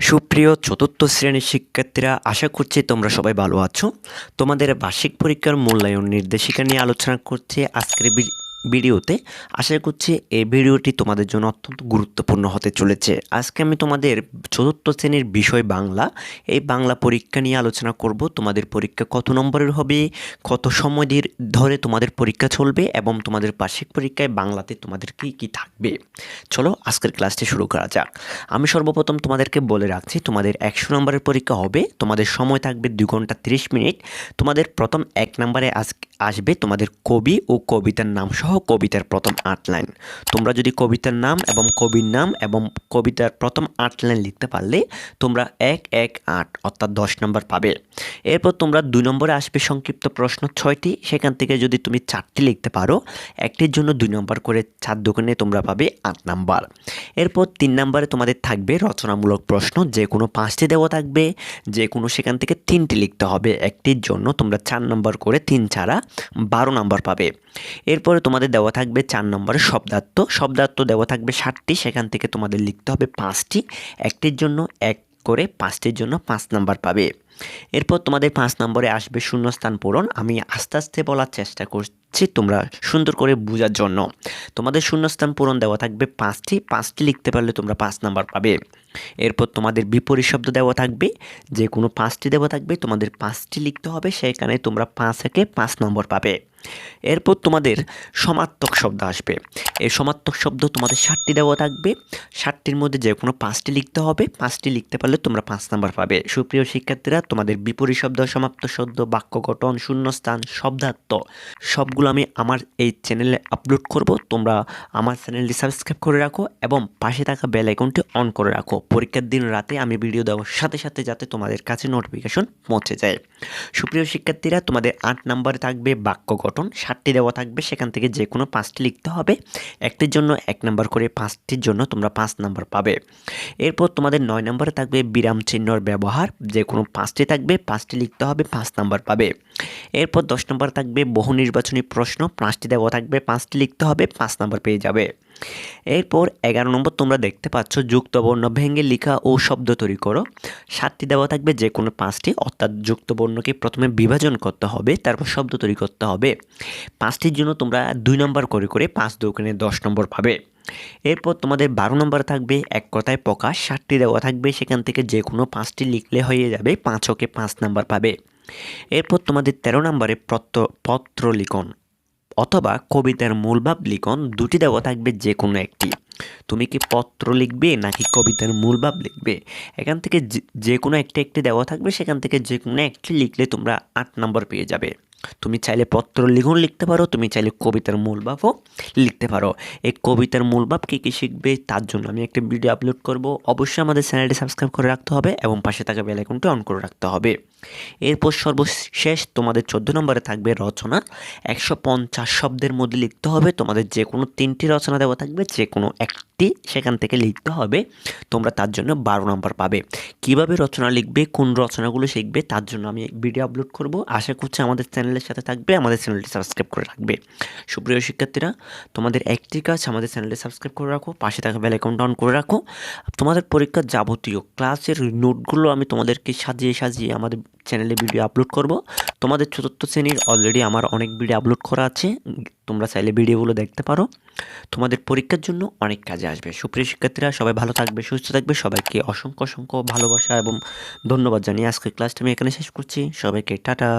সুপ্রিয় চতুর্থ শ্রেণীর শিক্ষার্থীরা, আশা করছি তোমরা সবাই ভালো আছো। তোমাদের বার্ষিক পরীক্ষার মূল্যায়ন নির্দেশিকা নিয়ে আলোচনা করছি আজকের ভিডিওতে। আশা করছি এই ভিডিওটি তোমাদের জন্য অত্যন্ত গুরুত্বপূর্ণ হতে চলেছে। আজকে আমি তোমাদের চতুর্থ শ্রেণীর বিষয় বাংলা, এই বাংলা পরীক্ষা নিয়ে আলোচনা করব। তোমাদের পরীক্ষা কত নম্বরের হবে, কত সময় ধরে তোমাদের পরীক্ষা চলবে এবং তোমাদের বার্ষিক পরীক্ষায় বাংলাতে তোমাদের কী কী থাকবে। চলো আজকের ক্লাসটি শুরু করা যাক। আমি সর্বপ্রথম তোমাদেরকে বলে রাখছি, তোমাদের 100 নম্বরের পরীক্ষা হবে। তোমাদের সময় থাকবে 2 ঘন্টা 30 মিনিট। তোমাদের প্রথম 1 নম্বরে আসবে তোমাদের কবি ও কবিতার নাম সহ কবিতার প্রথম 8 লাইন। তোমরা যদি কবিতার নাম এবং কবির নাম এবং কবিতার প্রথম 8 লাইন লিখতে পারলে তোমরা 1-1-8 অর্থাৎ 10 নম্বর পাবে। এরপর তোমরা 2 নম্বরে আসবে সংক্ষিপ্ত প্রশ্ন 6টি। সেখান থেকে যদি তুমি 4টি লিখতে পারো, একটির জন্য 2 নম্বর করে 4 দুগুণে তোমরা পাবে 8 নাম্বার। এরপর 3 নম্বরে তোমাদের থাকবে রচনামূলক প্রশ্ন, যে কোনো 5টি দেওয়া থাকবে, যে কোনো সেখান থেকে 3টি লিখতে হবে। একটির জন্য তোমরা 4 নম্বর করে 3 ছাড়া 12 নম্বর পাবে। এরপরে তোমাদের দেওয়া থাকবে 4 নম্বরে শব্দার্থ দেওয়া থাকবে 60টি, সেখান থেকে তোমাদের লিখতে হবে 5টি। একটির জন্য 1 করে 5টির জন্য 5 নাম্বার পাবে। এরপর তোমাদের 5 নম্বরে আসবে শূন্যস্থান পূরণ। আমি আস্তে আস্তে বলার চেষ্টা করছি তোমরা সুন্দর করে বোঝার জন্য। তোমাদের শূন্যস্থান পূরণ দেওয়া থাকবে 5টি লিখতে পারলে তোমরা 5 নাম্বার পাবে। এরপর তোমাদের বিপরীত শব্দ দেওয়া থাকবে, যে কোনো 5টি দেওয়া থাকবে, তোমাদের 5টি লিখতে হবে, সেখানে তোমরা 5 থেকে 5 নম্বর পাবে। এরপর তোমাদের সমার্থক শব্দ আসবে। এই সমার্থক শব্দ তোমাদের 60টি দেওয়া থাকবে, 60টির মধ্যে যে কোনো 5টি লিখতে হবে, 5টি লিখতে পারলে তোমরা 5 নাম্বার পাবে। সুপ্রিয় শিক্ষার্থীরা, তোমাদের বিপরীত শব্দ, সমার্থক শব্দ, বাক্য গঠন, শূন্যস্থান, শব্দার্থ সবগুলো আমি আমার এই চ্যানেলে আপলোড করব। তোমরা আমার চ্যানেলটি সাবস্ক্রাইব করে রাখো এবং পাশে থাকা বেল আইকনটি অন করে রাখো। পরীক্ষার দিন রাতে আমি ভিডিও দেওয়ার সাথে সাথে যাতে তোমাদের কাছে নোটিফিকেশন পৌঁছে যায়। সুপ্রিয় শিক্ষার্থীরা, তোমাদের 8 নম্বরে থাকবে বাক্য গঠন। 60টি দেওয়া থাকবে, সেখান থেকে যে কোনো 5টি লিখতে হবে। একটির জন্য 1 নাম্বার করে, 5টির জন্য তোমরা 5 নাম্বার পাবে। এরপর তোমাদের 9 নম্বরে থাকবে বিরাম চিহ্নর ব্যবহার। যে কোনো 5টি থাকবে, 5টি লিখতে হবে, 5 নাম্বার পাবে। এরপর 10 নম্বর থাকবে বহু নির্বাচনী প্রশ্ন। 5টি দেওয়া থাকবে, 5টি লিখতে হবে, 5 নাম্বার পেয়ে যাবে। এরপর 11 নম্বর তোমরা দেখতে পাচ্ছ যুক্ত বর্ণ ভেঙে লেখা ও শব্দ তৈরি করো। 7টি দেওয়া থাকবে, যে কোনো 5টি, অর্থাৎ যুক্ত বর্ণকে প্রথমে বিভাজন করতে হবে, তারপর শব্দ তৈরি করতে হবে। 5টির জন্য তোমরা 2 নম্বর করে 5 দুগুণে 10 নম্বর পাবে। এরপর তোমাদের 12 নম্বর থাকবে এক কথায় প্রকাশ। 60টি দেওয়া থাকবে, সেখান থেকে যে কোনো 5টি লিখলে হয়ে যাবে, 5কে 5 নাম্বার পাবে। এরপর তোমাদের 13 নম্বরে পত্র লিখন অথবা কবিতার মূল ভাব লিখন। 2টি দেওয়া থাকবে, যে কোনো একটি। তুমি কি পত্র লিখবে নাকি কবিতার মূল ভাব লিখবে? এখান থেকে যে কোনো একটি দেওয়া থাকবে, সেখান থেকে যে কোনো একটি লিখলে তোমরা 8 নম্বর পেয়ে যাবে। তুমি চাইলে পত্র লিখন লিখতে পারো, তুমি চাইলে কবিতার মূল ভাবও লিখতে পারো। এই কবিতার মূল ভাব কী কী শিখবে তার জন্য আমি একটা ভিডিও আপলোড করব। অবশ্যই আমাদের চ্যানেলটি সাবস্ক্রাইব করে রাখতে হবে এবং পাশে থাকা বেল আইকনটি অন করে রাখতে হবে। এরপর সর্বশেষ তোমাদের 14 নম্বরে থাকবে রচনা। 150 শব্দের মধ্যে লিখতে হবে। তোমাদের যে কোনো 3টি রচনা দেওয়া থাকবে, যে কোনো একটি সেখান থেকে লিখতে হবে। তোমরা তার জন্য 12 নম্বর পাবে। কিভাবে রচনা লিখবে, কোন রচনাগুলো শিখবে তার জন্য আমি ভিডিও আপলোড করব। আশা করছি আমাদের চ্যানেলের সাথে থাকবে, আমাদের চ্যানেলটি সাবস্ক্রাইব করে রাখবে। সুপ্রিয় শিক্ষার্থীরা, তোমাদের একটি কাজ, আমাদের চ্যানেলটি সাবস্ক্রাইব করে রাখো, পাশে থাকা বেল আইকনটা অন করে রাখো। তোমাদের পরীক্ষার যাবতীয় ক্লাসের নোটগুলো আমি তোমাদেরকে সাজিয়ে আমাদের চ্যানেলে ভিডিও আপলোড করব। তোমাদের চতুর্থ শ্রেণীর অলরেডি আমার অনেক ভিডিও আপলোড করা আছে, তোমরা চাইলে ভিডিওগুলো দেখতে পারো। তোমাদের পরীক্ষার জন্য অনেক কাজে আসবে। সুপ্রিয় শিক্ষার্থীরা, সবাই ভালো থাকবে, সুস্থ থাকবে। সবাইকে অসংখ্য ভালোবাসা এবং ধন্যবাদ জানিয়ে আজকের ক্লাসটা আমি এখানে শেষ করছি। সবাইকে টাটা।